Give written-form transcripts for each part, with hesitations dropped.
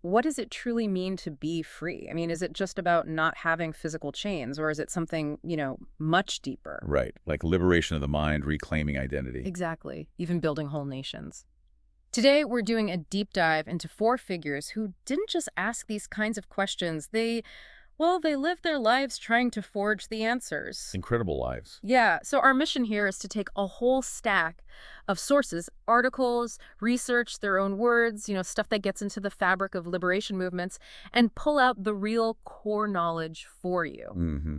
what does it truly mean to be free? I mean, is it just about not having physical chains, or is it something, much deeper? Right, like liberation of the mind, reclaiming identity. Exactly. Even building whole nations. Today, we're doing a deep dive into four figures who didn't just ask these kinds of questions. They lived their lives trying to forge the answers. Incredible lives. Yeah, so our mission here is to take a whole stack of sources, articles, research, their own words, stuff that gets into the fabric of liberation movements, and pull out the real core knowledge for you. Mm-hmm.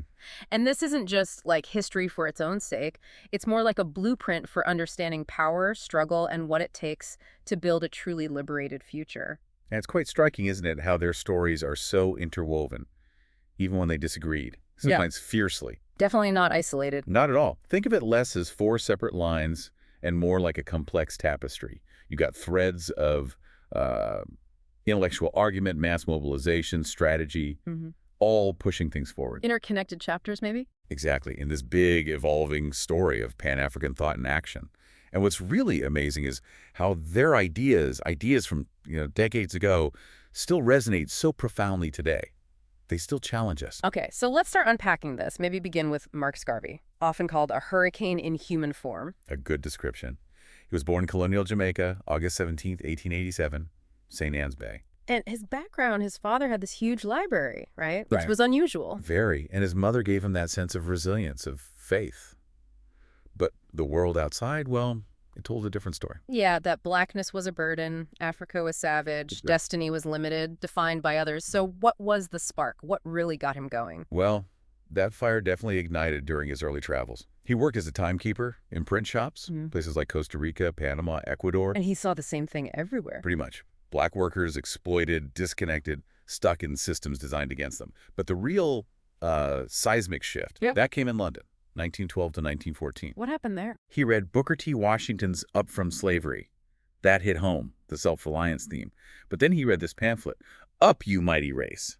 And this isn't just like history for its own sake. It's more like a blueprint for understanding power, struggle, and what it takes to build a truly liberated future. And it's quite striking, isn't it, how their stories are so interwoven, even when they disagreed, sometimes fiercely. Definitely not isolated. Not at all. Think of it less as four separate lines and more like a complex tapestry. You got threads of intellectual argument, mass mobilization, strategy, all pushing things forward. Interconnected chapters, maybe? Exactly, in this big, evolving story of Pan-African thought and action. And what's really amazing is how their ideas from decades ago, still resonate so profoundly today. They still challenge us. Okay, so let's start unpacking this. Maybe begin with Marcus Garvey, often called a hurricane in human form. A good description. He was born in colonial Jamaica, August 17th, 1887, St. Ann's Bay. And his background, his father had this huge library, right? Which Right. was unusual. Very. And his mother gave him that sense of resilience, of faith. But the world outside, well, it told a different story. Yeah, that blackness was a burden, Africa was savage, Exactly. destiny was limited, defined by others. So what was the spark? What really got him going? Well, that fire definitely ignited during his early travels. He worked as a timekeeper in print shops, places like Costa Rica, Panama, Ecuador. And he saw the same thing everywhere. Pretty much. Black workers exploited, disconnected, stuck in systems designed against them. But the real seismic shift, that came in London, 1912 to 1914. What happened there? He read Booker T. Washington's Up From Slavery. That hit home, the self-reliance theme. But then he read this pamphlet, Up, You Mighty Race,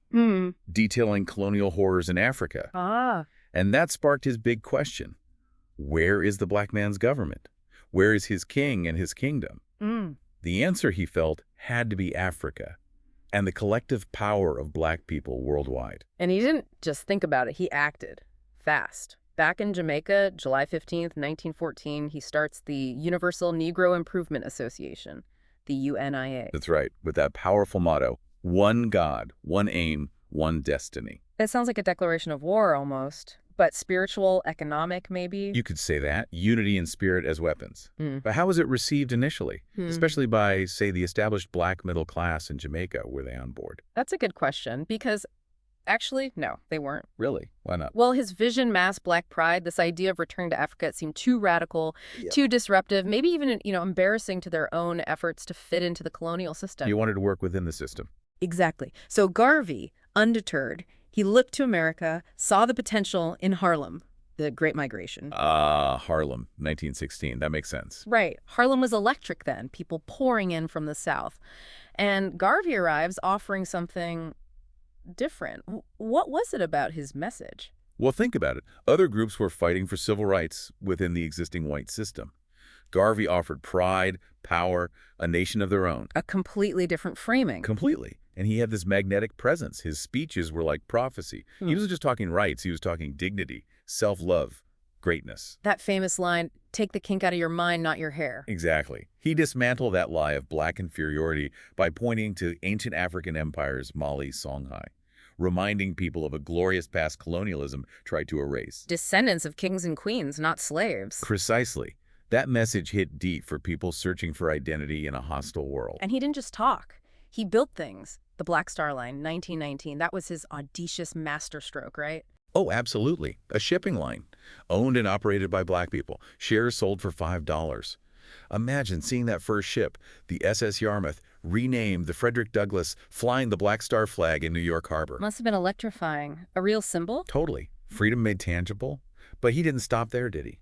detailing colonial horrors in Africa. Ah. And that sparked his big question. Where is the black man's government? Where is his king and his kingdom? The answer, he felt, had to be Africa and the collective power of black people worldwide. And he didn't just think about it, he acted fast. Back in Jamaica, July 15th, 1914, he starts the Universal Negro Improvement Association, the UNIA. That's right, with that powerful motto, one God, one aim, one destiny. It sounds like a declaration of war almost, but spiritual, economic maybe? You could say that, unity and spirit as weapons. But how was it received initially, especially by, say, the established black middle class in Jamaica? Were they on board? That's a good question, because actually, no, they weren't. Really? Why not? Well, his vision, mass black pride, this idea of returning to Africa, it seemed too radical, too disruptive, maybe even, embarrassing to their own efforts to fit into the colonial system. He wanted to work within the system. Exactly. So Garvey, undeterred, he looked to America, saw the potential in Harlem, the Great Migration. Harlem, 1916. That makes sense. Right. Harlem was electric then, people pouring in from the South. And Garvey arrives offering something different. What was it about his message? Well, think about it. Other groups were fighting for civil rights within the existing white system. Garvey offered pride, power, a nation of their own. A completely different framing. Completely. And he had this magnetic presence. His speeches were like prophecy. He wasn't just talking rights. He was talking dignity, self-love, greatness. That famous line, take the kink out of your mind, not your hair. Exactly. He dismantled that lie of black inferiority by pointing to ancient African empires, Mali, Songhai, reminding people of a glorious past colonialism tried to erase. Descendants of kings and queens, not slaves. Precisely. That message hit deep for people searching for identity in a hostile world. And he didn't just talk. He built things. The Black Star Line, 1919, that was his audacious masterstroke, right? Oh, absolutely. A shipping line, owned and operated by black people. Shares sold for $5. Imagine seeing that first ship, the SS Yarmouth, renamed the Frederick Douglass, flying the Black Star flag in New York Harbor. Must have been electrifying. A real symbol? Totally. Freedom made tangible. But he didn't stop there, did he?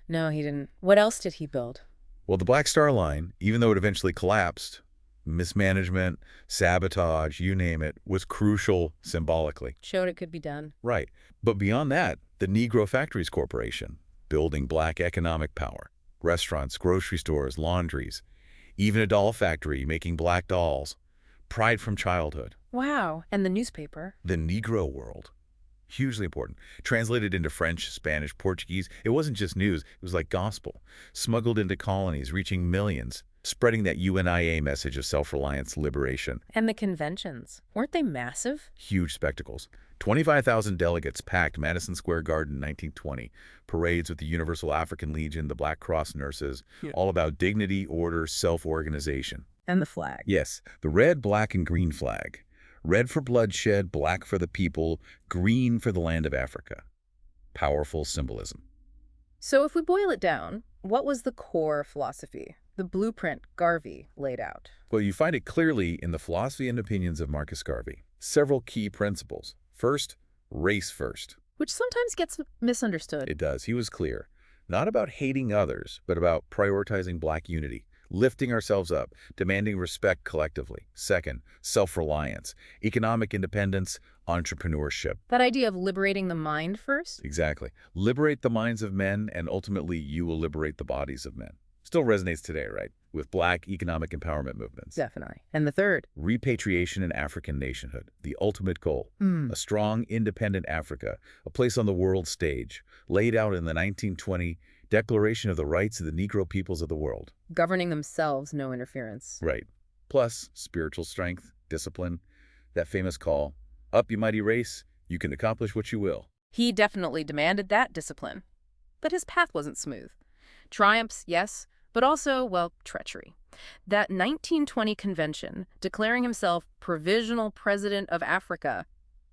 No, he didn't. What else did he build? Well, the Black Star Line, even though it eventually collapsed, mismanagement, sabotage, you name it, was crucial symbolically. Showed it could be done. Right. But beyond that, the Negro Factories Corporation, building black economic power, restaurants, grocery stores, laundries, even a doll factory making black dolls. pride from childhood. Wow. And the newspaper? The Negro world. Hugely important. Translated into French, Spanish, Portuguese, it wasn't just news, it was like gospel. Smuggled into colonies, reaching millions, spreading that UNIA message of self-reliance, liberation. And the conventions. Weren't they massive? Huge spectacles. 25,000 delegates packed Madison Square Garden in 1920. Parades with the Universal African Legion, the Black Cross nurses, all about dignity, order, self-organization. And the flag. Yes, the red, black, and green flag. Red for bloodshed, black for the people, green for the land of Africa. Powerful symbolism. So if we boil it down, what was the core philosophy, the blueprint Garvey laid out? Well, you find it clearly in the philosophy and opinions of Marcus Garvey. Several key principles. First, race first. Which sometimes gets misunderstood. It does. He was clear. Not about hating others, but about prioritizing black unity. Lifting ourselves up, demanding respect collectively. Second, self-reliance, economic independence, entrepreneurship. That idea of liberating the mind first? Exactly. Liberate the minds of men, and ultimately you will liberate the bodies of men. Still resonates today, right? With black economic empowerment movements. Definitely. And the third? Repatriation and African nationhood, the ultimate goal. A strong, independent Africa, a place on the world stage, laid out in the 1920 Declaration of the Rights of the Negro Peoples of the World. Governing themselves, no interference. Right. Plus, spiritual strength, discipline, that famous call, up you mighty race, you can accomplish what you will. He definitely demanded that discipline. But his path wasn't smooth. Triumphs, yes, but also, well, treachery. That 1920 convention, declaring himself provisional president of Africa,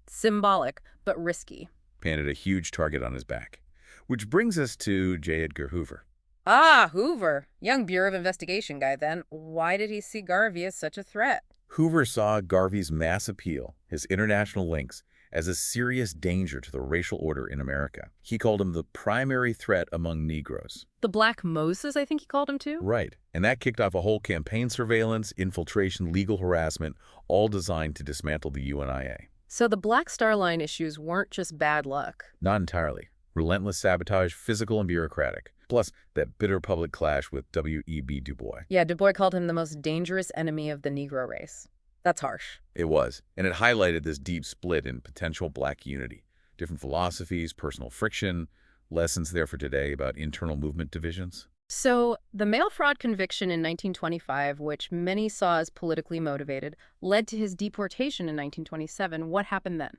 symbolic but risky. Painted a huge target on his back. Which brings us to J. Edgar Hoover. Ah, Hoover. Young Bureau of Investigation guy then. Why did he see Garvey as such a threat? Hoover saw Garvey's mass appeal, his international links, as a serious danger to the racial order in America. He called him the primary threat among Negroes. The Black Moses, I think he called him too? Right. And that kicked off a whole campaign surveillance, infiltration, legal harassment, all designed to dismantle the UNIA. So the Black Star Line issues weren't just bad luck. Not entirely. Relentless sabotage, physical and bureaucratic. Plus, that bitter public clash with W.E.B. Du Bois. Yeah, Du Bois called him the most dangerous enemy of the Negro race. That's harsh. It was. And it highlighted this deep split in potential black unity. Different philosophies, personal friction, lessons there for today about internal movement divisions. So the mail fraud conviction in 1925, which many saw as politically motivated, led to his deportation in 1927. What happened then?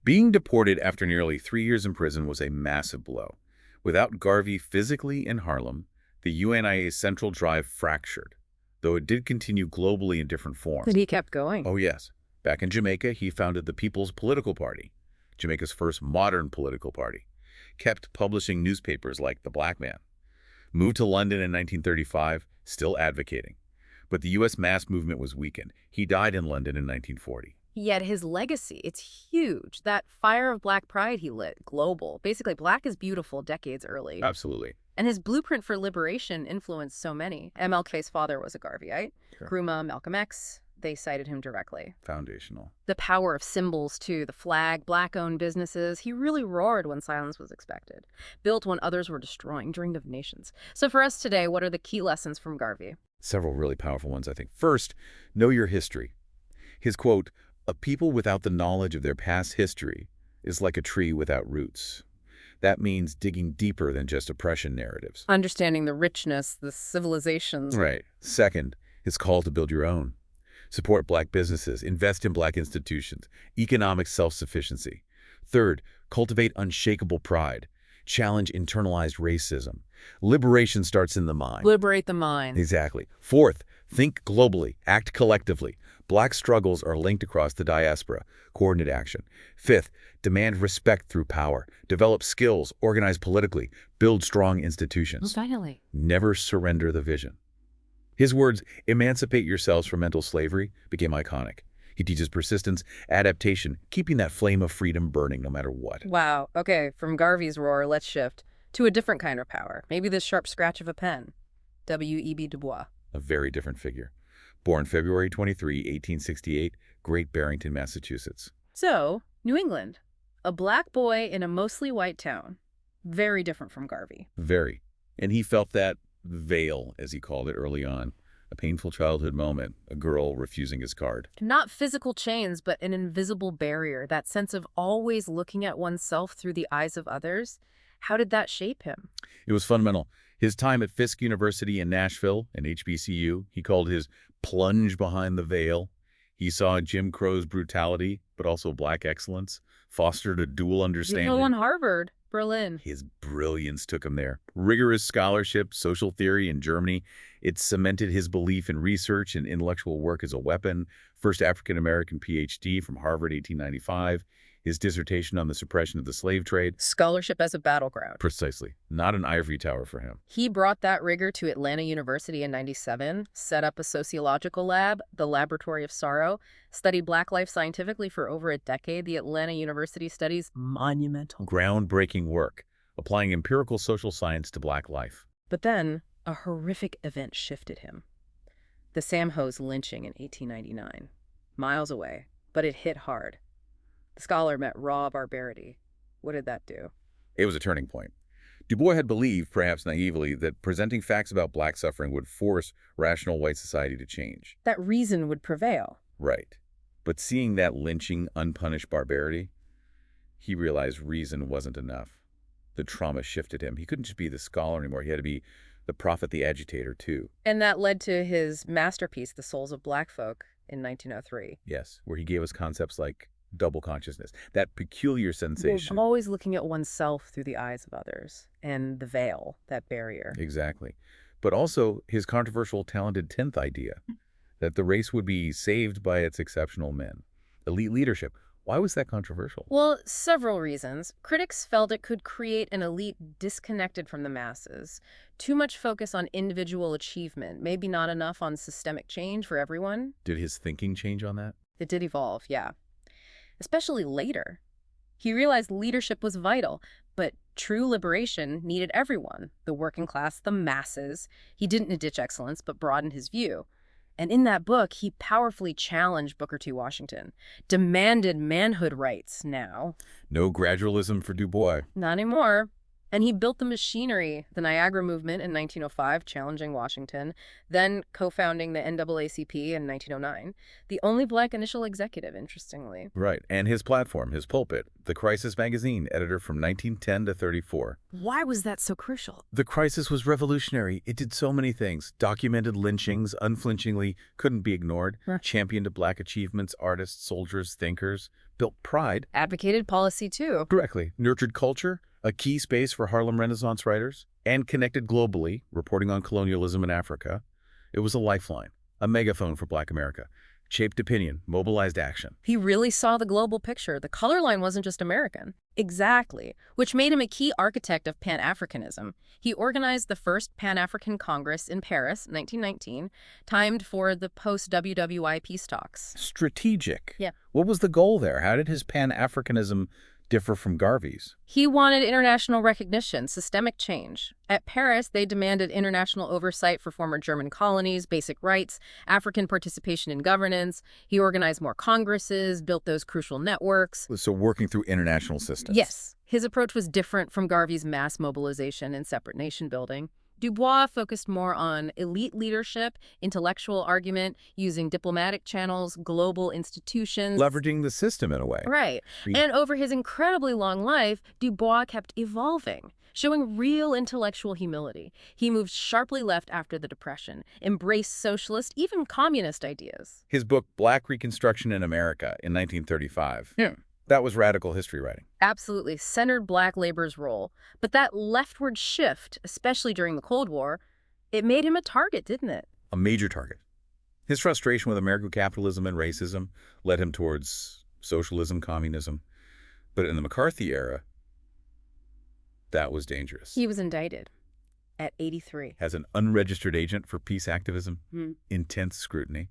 Being deported after nearly 3 years in prison was a massive blow. Without Garvey physically in Harlem, the UNIA's central drive fractured, though it did continue globally in different forms. But he kept going. Oh, yes. Back in Jamaica, he founded the People's Political Party, Jamaica's first modern political party. Kept publishing newspapers like The Black Man. Moved to London in 1935, still advocating. But the U.S. mass movement was weakened. He died in London in 1940. Yet his legacy, it's huge. That fire of black pride he lit, global. Basically, black is beautiful decades early. Absolutely. And his blueprint for liberation influenced so many. MLK's father was a Garveyite. Sure. Nkrumah, Malcolm X, they cited him directly. Foundational. The power of symbols, too. The flag, black-owned businesses. He really roared when silence was expected. Built when others were destroying, dreamed of nations. So for us today, what are the key lessons from Garvey? Several really powerful ones, I think. First, know your history. His quote, "A people without the knowledge of their past history is like a tree without roots." That means digging deeper than just oppression narratives. Understanding the richness, the civilizations. Right. Second, his call to build your own. Support black businesses, invest in black institutions, economic self-sufficiency. Third, cultivate unshakable pride. Challenge internalized racism. Liberation starts in the mind. Liberate the mind. Exactly. Fourth, think globally, act collectively. Black struggles are linked across the diaspora. Coordinate action. Fifth, demand respect through power. Develop skills, organize politically, build strong institutions. Finally. Never surrender the vision. His words, "Emancipate yourselves from mental slavery," became iconic. He teaches persistence, adaptation, keeping that flame of freedom burning no matter what. Wow. Okay, from Garvey's roar, let's shift to a different kind of power. Maybe this sharp scratch of a pen. W.E.B. Du Bois. A very different figure. Born February 23, 1868, Great Barrington, Massachusetts. So, New England. A black boy in a mostly white town. Very different from Garvey. Very. And he felt that veil, as he called it early on, A painful childhood moment, a girl refusing his card. Not physical chains, but an invisible barrier, that sense of always looking at oneself through the eyes of others. How did that shape him? It was fundamental. His time at Fisk University in Nashville, an HBCU, he called his plunge behind the veil. He saw Jim Crow's brutality, but also black excellence, fostered a dual understanding. Yale and Harvard, Berlin. His brilliance took him there. Rigorous scholarship, social theory in Germany. It cemented his belief in research and intellectual work as a weapon. First African-American PhD from Harvard, 1895. His dissertation on the suppression of the slave trade. Scholarship as a battleground. Precisely. Not an ivory tower for him. He brought that rigor to Atlanta University in '97, set up a sociological lab, the Laboratory of Sorrow, studied Black life scientifically for over a decade. The Atlanta University studies monumental. Groundbreaking work, applying empirical social science to Black life. But then, a horrific event shifted him. The Sam Ho's lynching in 1899. Miles away, but it hit hard. The scholar met raw barbarity. What did that do? It was a turning point. Du Bois had believed, perhaps naively, that presenting facts about Black suffering would force rational white society to change. That reason would prevail. Right. But seeing that lynching, unpunished barbarity, he realized reason wasn't enough. The trauma shifted him. He couldn't just be the scholar anymore. He had to be the prophet, the agitator, too. And that led to his masterpiece, The Souls of Black Folk, in 1903. Yes, where he gave us concepts like double consciousness, that peculiar sensation. Always looking at oneself through the eyes of others, and the veil, that barrier. Exactly. But also his controversial talented 10th idea, that the race would be saved by its exceptional men. Elite leadership. Why was that controversial? Well, several reasons. Critics felt it could create an elite disconnected from the masses. Too much focus on individual achievement, maybe not enough on systemic change for everyone. Did his thinking change on that? It did evolve, yeah. Especially later. He realized leadership was vital, but true liberation needed everyone, the working class, the masses. He didn't ditch excellence, but broadened his view. And in that book, he powerfully challenged Booker T. Washington, demanded manhood rights now. No gradualism for Du Bois. Not anymore. And he built the machinery, the Niagara Movement in 1905, challenging Washington, then co-founding the NAACP in 1909, the only Black initial executive, interestingly. Right. And his platform, his pulpit, the Crisis magazine, editor from 1910 to 34. Why was that so crucial? The Crisis was revolutionary. It did so many things. Documented lynchings, unflinchingly, couldn't be ignored. Championed Black achievements, artists, soldiers, thinkers. Built pride. Advocated policy, too. Directly. Nurtured culture. A key space for Harlem Renaissance writers, and connected globally, reporting on colonialism in Africa. It was a lifeline, a megaphone for Black America. Shaped opinion, mobilized action. He really saw the global picture. The color line wasn't just American. Exactly, which made him a key architect of Pan Africanism. He organized the first Pan African Congress in Paris, 1919, timed for the post-WWI peace talks. Strategic. Yeah. What was the goal there? How did his Pan Africanism differ from Garvey's? He wanted international recognition, systemic change. At Paris, they demanded international oversight for former German colonies, basic rights, African participation in governance. He organized more congresses, built those crucial networks. So working through international systems. Yes. His approach was different from Garvey's mass mobilization and separate nation building. Du Bois focused more on elite leadership, intellectual argument, using diplomatic channels, global institutions. Leveraging the system in a way. Right. And over his incredibly long life, Du Bois kept evolving, showing real intellectual humility. He moved sharply left after the Depression, embraced socialist, even communist ideas. His book, Black Reconstruction in America, in 1935. Yeah. That was radical history writing. Absolutely. Centered Black labor's role. But that leftward shift, especially during the Cold War, it made him a target, didn't it? A major target. His frustration with American capitalism and racism led him towards socialism, communism. But in the McCarthy era, that was dangerous. He was indicted at 83. As an unregistered agent for peace activism, intense scrutiny.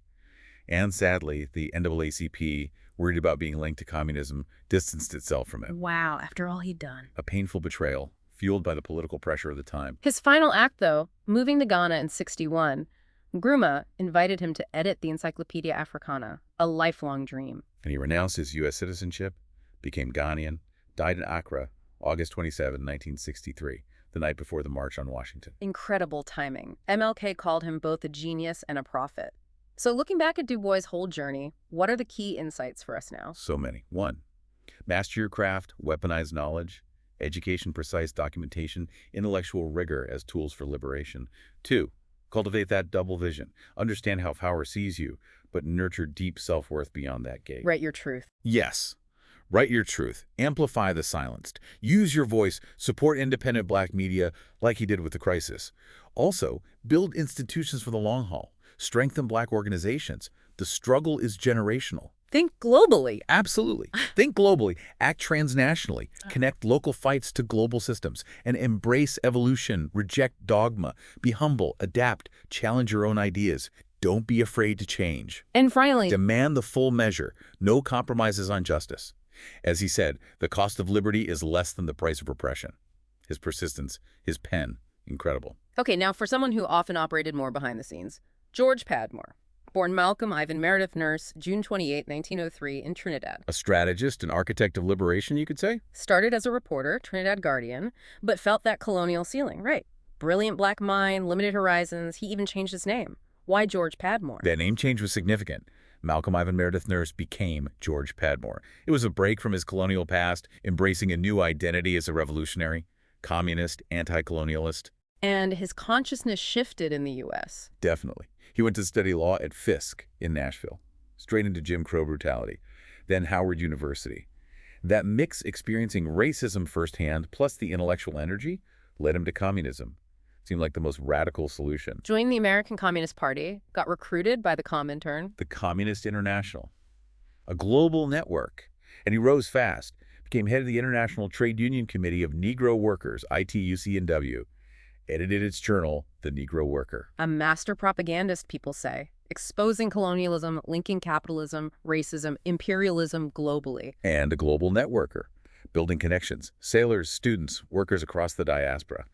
And sadly, the NAACP, worried about being linked to communism, distanced itself from it. Wow, after all he'd done. A painful betrayal, fueled by the political pressure of the time. His final act, though, moving to Ghana in '61, Nkrumah invited him to edit the Encyclopedia Africana, a lifelong dream. And he renounced his U.S. citizenship, became Ghanaian, died in Accra, August 27, 1963. the night before the March on Washington. Incredible timing. MLK called him both a genius and a prophet. So looking back at Du Bois' whole journey, what are the key insights for us now? So many. 1. Master your craft, weaponize knowledge, education, precise documentation, intellectual rigor as tools for liberation. 2. Cultivate that double vision. Understand how power sees you, but nurture deep self-worth beyond that gate. Write your truth. Yes. Write your truth. Amplify the silenced. Use your voice. Support independent Black media like he did with the crisis. Also, build institutions for the long haul. Strengthen Black organizations. The struggle is generational. Think globally. Absolutely. Think globally. Act transnationally. Connect local fights to global systems. And embrace evolution. Reject dogma. Be humble. Adapt. Challenge your own ideas. Don't be afraid to change. And finally, Demand the full measure. No compromises on justice. As he said, the cost of liberty is less than the price of repression. His persistence, his pen, incredible. okay, now for someone who often operated more behind the scenes, George Padmore, born Malcolm Ivan Meredith Nurse, June 28, 1903, in Trinidad. A strategist, an architect of liberation, you could say? Started as a reporter, Trinidad Guardian, but felt that colonial ceiling, right? Brilliant Black mind, limited horizons, he even changed his name. Why George Padmore? That name change was significant. Malcolm Ivan Meredith Nurse became George Padmore. It was a break from his colonial past, embracing a new identity as a revolutionary, communist, anti-colonialist. And his consciousness shifted in the U.S. Definitely. He went to study law at Fisk in Nashville, straight into Jim Crow brutality, then Howard University. That mix, experiencing racism firsthand, plus the intellectual energy, led him to communism. Seemed like the most radical solution. Joined the American Communist Party, got recruited by the Comintern. The Communist International, a global network. And he rose fast, became head of the International Trade Union Committee of Negro Workers, ITUC&W, edited its journal, The Negro Worker. A master propagandist, people say, exposing colonialism, linking capitalism, racism, imperialism globally. And a global networker, building connections, sailors, students, workers across the diaspora.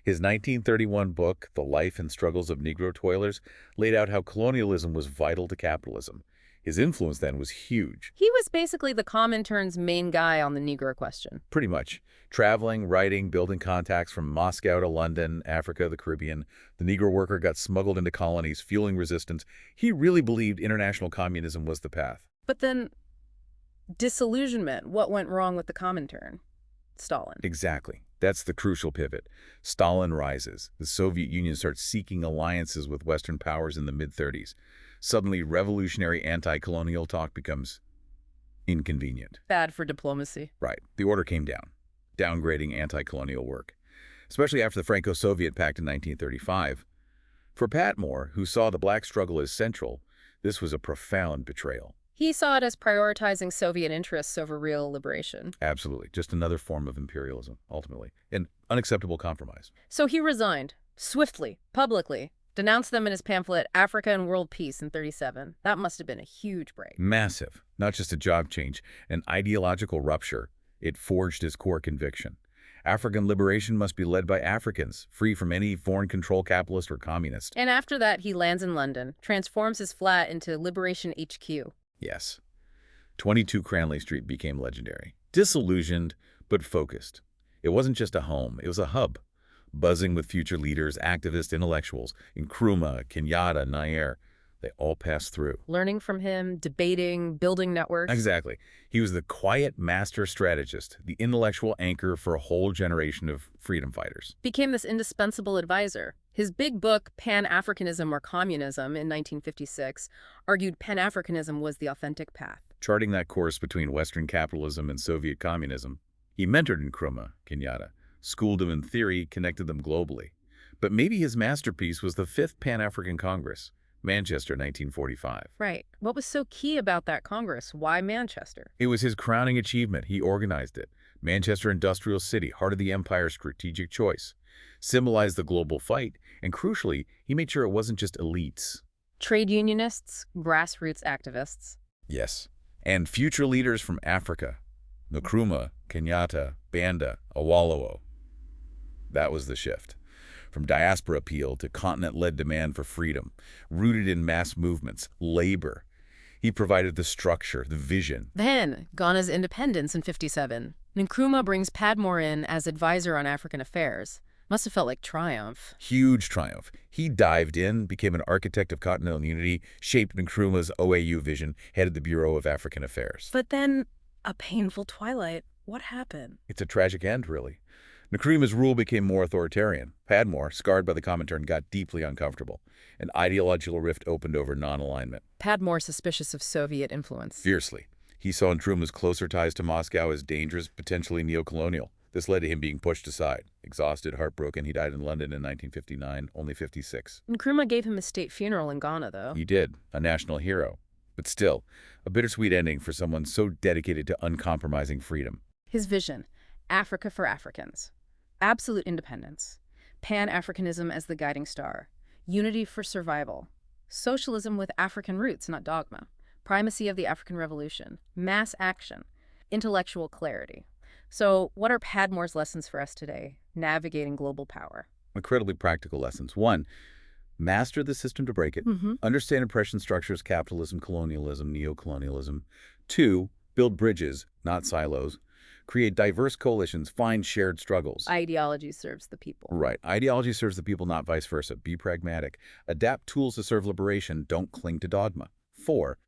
His 1931 book, The Life and Struggles of Negro Toilers, laid out how colonialism was vital to capitalism. His influence then was huge. He was basically the Comintern's main guy on the Negro question. Pretty much. Traveling, writing, building contacts from Moscow to London, Africa, the Caribbean. The Negro worker got smuggled into colonies, fueling resistance. He really believed international communism was the path. But then, disillusionment. What went wrong with the Comintern? Stalin. Exactly. That's the crucial pivot. Stalin rises. The Soviet Union starts seeking alliances with Western powers in the mid-30s. Suddenly, revolutionary anti-colonial talk becomes inconvenient. Bad for diplomacy. Right. The order came down, downgrading anti-colonial work, especially after the Franco-Soviet Pact in 1935. For Padmore, who saw the Black struggle as central, this was a profound betrayal. He saw it as prioritizing Soviet interests over real liberation. Absolutely. Just another form of imperialism, ultimately. An unacceptable compromise. So he resigned, swiftly, publicly, denounced them in his pamphlet, Africa and World Peace, in '37. That must have been a huge break. Massive. Not just a job change, an ideological rupture. It forged his core conviction. African liberation must be led by Africans, free from any foreign control capitalist or communist. And after that, he lands in London, transforms his flat into Liberation HQ. Yes. 22 Cranley Street became legendary. Disillusioned, but focused. It wasn't just a home, it was a hub. Buzzing with future leaders, activists, intellectuals, Nkrumah, Kenyatta, Nair. They all passed through. Learning from him, debating, building networks. Exactly. He was the quiet master strategist, the intellectual anchor for a whole generation of freedom fighters. Became this indispensable advisor. His big book, Pan Africanism or Communism, in 1956, argued Pan Africanism was the authentic path. Charting that course between Western capitalism and Soviet communism, he mentored Nkrumah, Kenyatta, schooled him in theory, connected them globally. But maybe his masterpiece was the Fifth Pan-African Congress, Manchester, 1945. Right. What was so key about that Congress? Why Manchester? It was his crowning achievement. He organized it. Manchester Industrial City, heart of the empire's strategic choice. Symbolized the global fight, and crucially, he made sure it wasn't just elites. Trade unionists, grassroots activists. Yes. And future leaders from Africa. Nkrumah, Kenyatta, Banda, Awolowo. That was the shift. From diaspora appeal to continent-led demand for freedom, rooted in mass movements, labor. He provided the structure, the vision. Then, Ghana's independence in '57. Nkrumah brings Padmore in as advisor on African affairs. Must have felt like triumph. Huge triumph. He dived in, became an architect of continental unity, shaped Nkrumah's OAU vision, headed the Bureau of African Affairs. But then, a painful twilight. What happened? It's a tragic end, really. Nkrumah's rule became more authoritarian. Padmore, scarred by the Comintern, got deeply uncomfortable. An ideological rift opened over non-alignment. Padmore suspicious of Soviet influence. Fiercely. He saw Nkrumah's closer ties to Moscow as dangerous, potentially neo-colonial. This led to him being pushed aside. Exhausted, heartbroken, he died in London in 1959, only 56. Nkrumah gave him a state funeral in Ghana, though. He did, a national hero. But still, a bittersweet ending for someone so dedicated to uncompromising freedom. His vision, Africa for Africans. Absolute independence. Pan Africanism as the guiding star. Unity for survival. Socialism with African roots, not dogma. Primacy of the African Revolution. Mass action. Intellectual clarity. So, what are Padmore's lessons for us today, navigating global power? Incredibly practical lessons. 1, master the system to break it. Understand oppression structures, capitalism, colonialism, neocolonialism. 2, build bridges, not silos. Create diverse coalitions, find shared struggles. Ideology serves the people. Right. Ideology serves the people, not vice versa. Be pragmatic. Adapt tools to serve liberation. Don't cling to dogma. 4,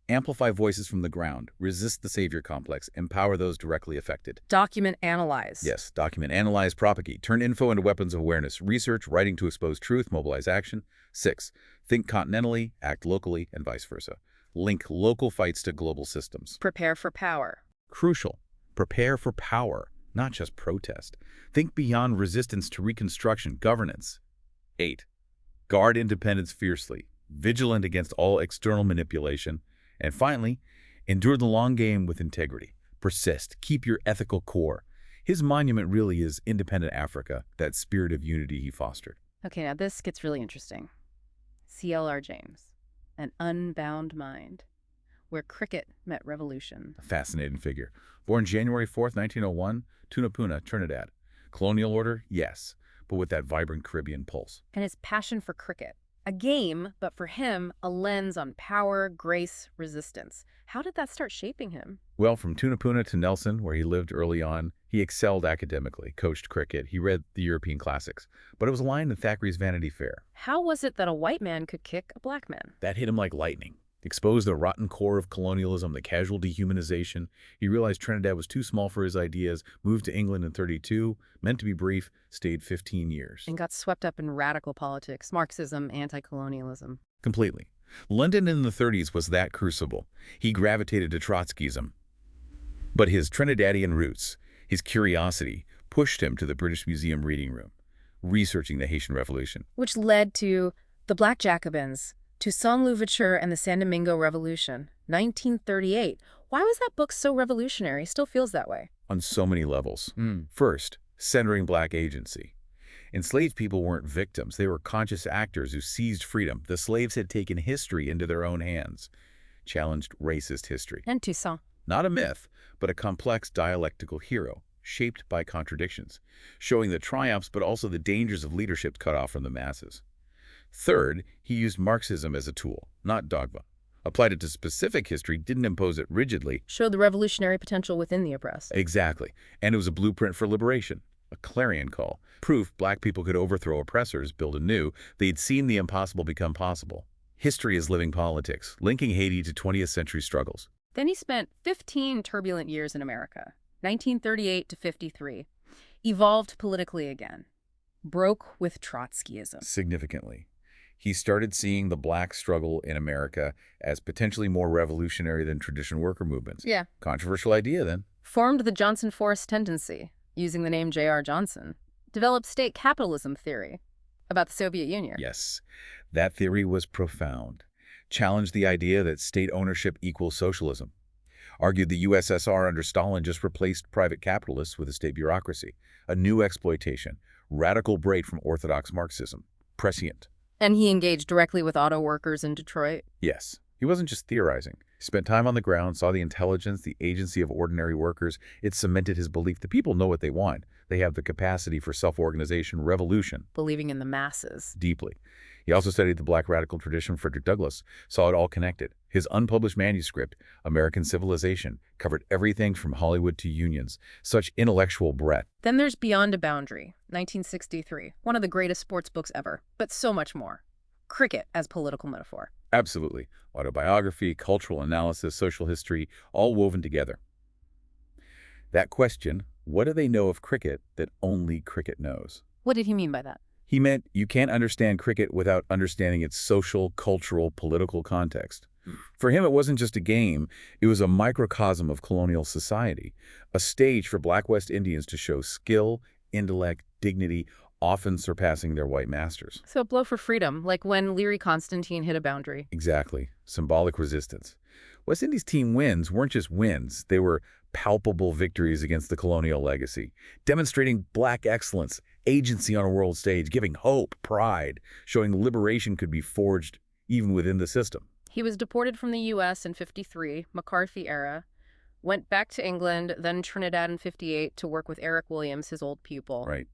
amplify voices from the ground. Resist the savior complex. Empower those directly affected. Document, analyze. Yes. Document, analyze, propagate. Turn info into weapons of awareness. Research, writing to expose truth, mobilize action. 6, think continentally, act locally, and vice versa. Link local fights to global systems. Prepare for power. Crucial. Prepare for power, not just protest. Think beyond resistance to reconstruction, governance. 8, guard independence fiercely, vigilant against all external manipulation. And finally, endure the long game with integrity. Persist. Keep your ethical core. His monument really is independent Africa, that spirit of unity he fostered. Okay, now this gets really interesting. C.L.R. James, An Unbound Mind, where cricket met revolution. A fascinating figure. Born January 4th, 1901, Tunapuna, Trinidad. Colonial order, yes, but with that vibrant Caribbean pulse. And his passion for cricket. A game, but for him, a lens on power, grace, resistance. How did that start shaping him? Well, from Tunapuna to Nelson, where he lived early on, he excelled academically, coached cricket, he read the European classics. But it was a line in Thackeray's Vanity Fair. How was it that a white man could kick a black man? That hit him like lightning. Exposed the rotten core of colonialism, the casual dehumanization. He realized Trinidad was too small for his ideas, moved to England in 32, meant to be brief, stayed 15 years. And got swept up in radical politics, Marxism, anti-colonialism. Completely. London in the 30s was that crucible. He gravitated to Trotskyism. But his Trinidadian roots, his curiosity, pushed him to the British Museum reading room, researching the Haitian Revolution. Which led to the Black Jacobins, Toussaint Louverture and the San Domingo Revolution, 1938. Why was that book so revolutionary? Still feels that way. On so many levels. First, centering black agency. Enslaved people weren't victims. They were conscious actors who seized freedom. The slaves had taken history into their own hands, challenged racist history. And Toussaint. Not a myth, but a complex dialectical hero, shaped by contradictions, showing the triumphs but also the dangers of leadership cut off from the masses. Third, he used Marxism as a tool, not dogma. Applied it to specific history, didn't impose it rigidly. Showed the revolutionary potential within the oppressed. Exactly. And it was a blueprint for liberation, a clarion call. Proof black people could overthrow oppressors, build anew. They'd seen the impossible become possible. History is living politics, linking Haiti to 20th century struggles. Then he spent 15 turbulent years in America, 1938 to 53. Evolved politically again. Broke with Trotskyism. Significantly. He started seeing the black struggle in America as potentially more revolutionary than traditional worker movements. Yeah. Controversial idea then. Formed the Johnson-Forrest tendency, using the name J.R. Johnson. Developed state capitalism theory about the Soviet Union. Yes, that theory was profound. Challenged the idea that state ownership equals socialism. Argued the USSR under Stalin just replaced private capitalists with a state bureaucracy. A new exploitation. Radical break from orthodox Marxism. Prescient. And he engaged directly with auto workers in Detroit. Yes. He wasn't just theorizing. He spent time on the ground, saw the intelligence, the agency of ordinary workers. It cemented his belief the people know what they want. They have the capacity for self-organization, revolution. Believing in the masses. Deeply. He also studied the black radical tradition. Frederick Douglass saw it all connected. His unpublished manuscript, American Civilization, covered everything from Hollywood to unions. Such intellectual breadth. Then there's Beyond a Boundary, 1963, one of the greatest sports books ever, but so much more. Cricket as political metaphor. Absolutely. Autobiography, cultural analysis, social history, all woven together. That question, what do they know of cricket that only cricket knows? What did he mean by that? He meant you can't understand cricket without understanding its social, cultural, political context. For him, it wasn't just a game. It was a microcosm of colonial society, a stage for Black West Indians to show skill, intellect, dignity, often surpassing their white masters. So a blow for freedom, like when Leary Constantine hit a boundary. Exactly. Symbolic resistance. West Indies team wins weren't just wins. They were palpable victories against the colonial legacy, demonstrating Black excellence, agency on a world stage, giving hope, pride, showing liberation could be forged even within the system. He was deported from the U.S. in '53, McCarthy era, went back to England, then Trinidad in '58 to work with Eric Williams, his old pupil. Right.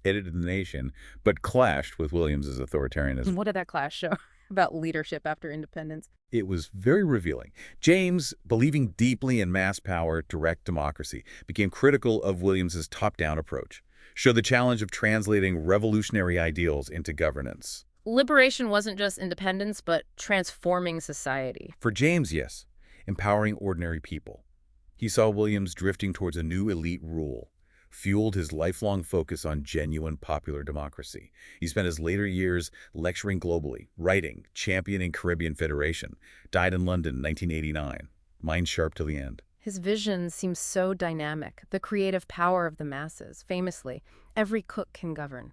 Edited the nation, but clashed with Williams's authoritarianism. What did that clash show about leadership after independence? It was very revealing. James, believing deeply in mass power, direct democracy, became critical of Williams's top-down approach, showed the challenge of translating revolutionary ideals into governance. Liberation wasn't just independence, but transforming society. For James, yes, empowering ordinary people. He saw Williams drifting towards a new elite rule, fueled his lifelong focus on genuine popular democracy. He spent his later years lecturing globally, writing, championing Caribbean Federation, died in London in 1989, mind sharp till the end. His vision seems so dynamic, the creative power of the masses. Famously, every cook can govern.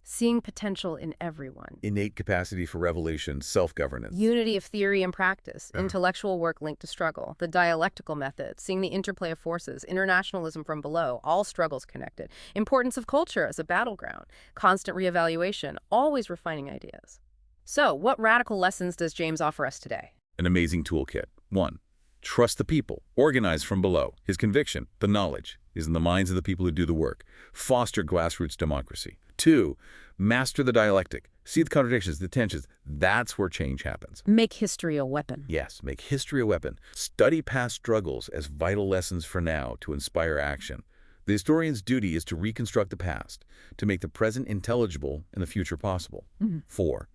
Seeing potential in everyone. Innate capacity for revelation, self-governance. Unity of theory and practice, intellectual work linked to struggle, the dialectical method, seeing the interplay of forces, internationalism from below, all struggles connected, importance of culture as a battleground, constant reevaluation, always refining ideas. So, what radical lessons does James offer us today? An amazing toolkit. 1. Trust the people. Organize from below. His conviction, the knowledge, is in the minds of the people who do the work. Foster grassroots democracy. 2. Master the dialectic. See the contradictions, the tensions. That's where change happens. Make history a weapon. Yes, make history a weapon. Study past struggles as vital lessons for now to inspire action. The historian's duty is to reconstruct the past, to make the present intelligible and the future possible. 4.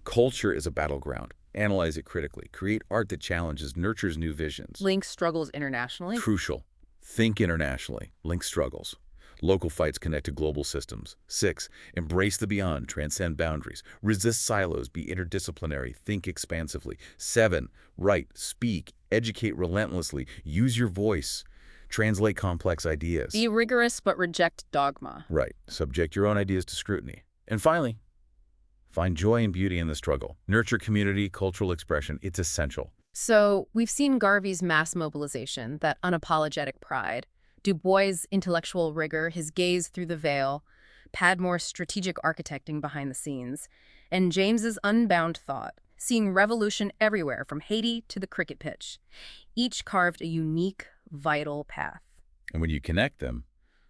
Culture is a battleground. Analyze it critically. Create art that challenges, nurtures new visions. Link struggles internationally. Crucial. Think internationally. Link struggles. Local fights connect to global systems. 6. Embrace the beyond, transcend boundaries. Resist silos, be interdisciplinary, think expansively. 7. Write, speak, educate relentlessly. Use your voice. Translate complex ideas. Be rigorous but reject dogma. Right. Subject your own ideas to scrutiny. And finally, find joy and beauty in the struggle. Nurture community, cultural expression. It's essential. So, we've seen Garvey's mass mobilization, that unapologetic pride. Du Bois' intellectual rigor, his gaze through the veil, Padmore's strategic architecting behind the scenes, and James's unbound thought, seeing revolution everywhere from Haiti to the cricket pitch. Each carved a unique, vital path. And when you connect them,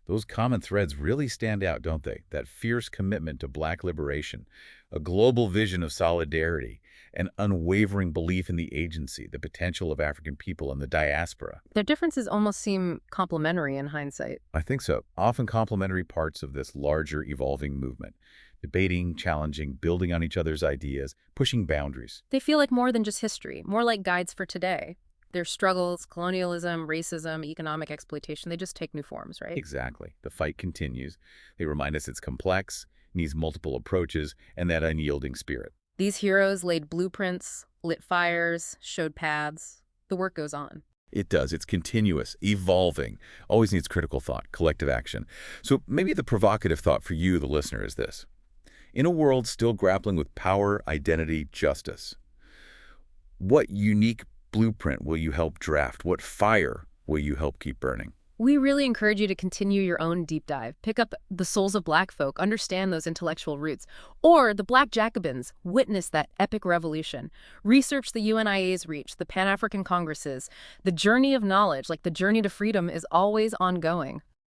those common threads really stand out, don't they? That fierce commitment to Black liberation, a global vision of solidarity, an unwavering belief in the agency, the potential of African people and the diaspora. Their differences almost seem complementary in hindsight. I think so. Often complementary parts of this larger evolving movement. Debating, challenging, building on each other's ideas, pushing boundaries. They feel like more than just history, more like guides for today. Their struggles, colonialism, racism, economic exploitation, they just take new forms, right? Exactly. The fight continues. They remind us it's complex, needs multiple approaches, and that unyielding spirit. These heroes laid blueprints, lit fires, showed paths. The work goes on. It does. It's continuous, evolving, always needs critical thought, collective action. So maybe the provocative thought for you, the listener, is this. In a world still grappling with power, identity, justice, what unique blueprint will you help draft? What fire will you help keep burning? We really encourage you to continue your own deep dive. Pick up The Souls of Black Folk, understand those intellectual roots. Or The Black Jacobins, witness that epic revolution. Research the UNIA's reach, the Pan African Congresses. The journey of knowledge, like the journey to freedom, is always ongoing.